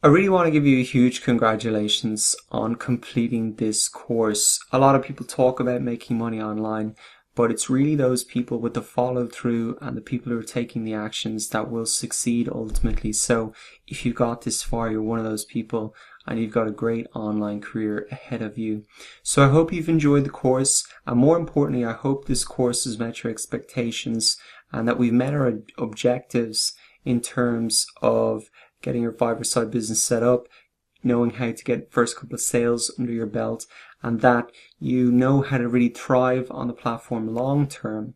I really want to give you a huge congratulations on completing this course. A lot of people talk about making money online, but it's really those people with the follow through and the people who are taking the actions that will succeed ultimately. So if you got this far, you're one of those people and you've got a great online career ahead of you. So I hope you've enjoyed the course, and more importantly, I hope this course has met your expectations and that we've met our objectives in terms of getting your Fiverr side business set up, knowing how to get first couple of sales under your belt, and that you know how to really thrive on the platform long term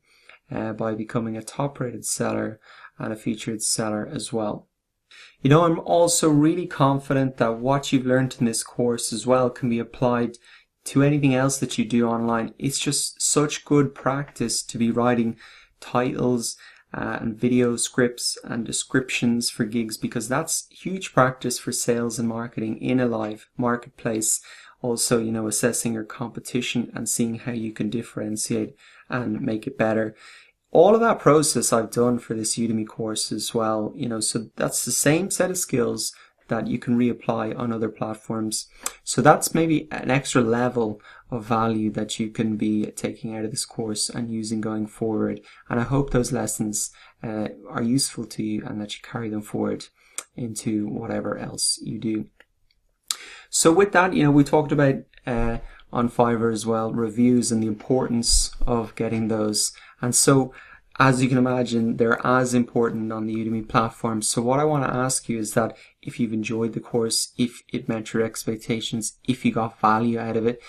by becoming a top rated seller and a featured seller as well. You know, I'm also really confident that what you've learned in this course as well can be applied to anything else that you do online. It's just such good practice to be writing titles and video scripts and descriptions for gigs, because that's huge practice for sales and marketing in a live marketplace. Also, you know, assessing your competition and seeing how you can differentiate and make it better. All of that process I've done for this Udemy course as well, you know, so that's the same set of skills that you can reapply on other platforms. So that's maybe an extra level of value that you can be taking out of this course and using going forward. And I hope those lessons are useful to you and that you carry them forward into whatever else you do. So with that, you know, we talked about on Fiverr as well, reviews and the importance of getting those. And so, as you can imagine, they're as important on the Udemy platform. So what I want to ask you is that if you've enjoyed the course, if it met your expectations, if you got value out of it,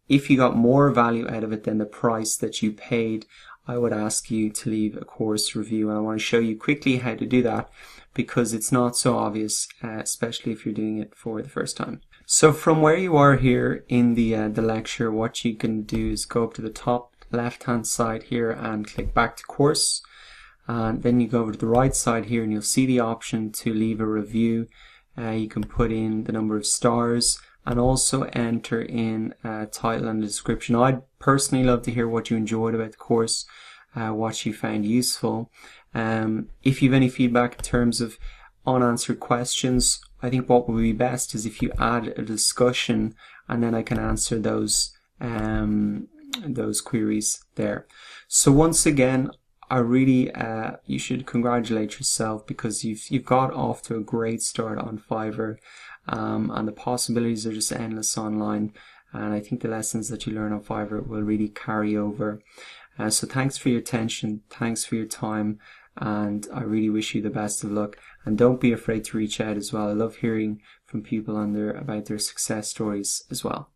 if you got more value out of it than the price that you paid, I would ask you to leave a course review. And I want to show you quickly how to do that, because it's not so obvious, especially if you're doing it for the first time. So from where you are here in the lecture, what you can do is go up to the top left hand side here and click back to course, and then you go over to the right side here and you'll see the option to leave a review. You can put in the number of stars and also enter in a title and a description. I'd personally love to hear what you enjoyed about the course, what you found useful. If you have any feedback in terms of unanswered questions, I think what would be best is if you add a discussion, and then I can answer those queries there. So once again, I really you should congratulate yourself, because you've got off to a great start on Fiverr, and the possibilities are just endless online, and I think the lessons that you learn on Fiverr will really carry over. So thanks for your attention, thanks for your time, and I really wish you the best of luck. And don't be afraid to reach out as well. I love hearing from people about their success stories as well.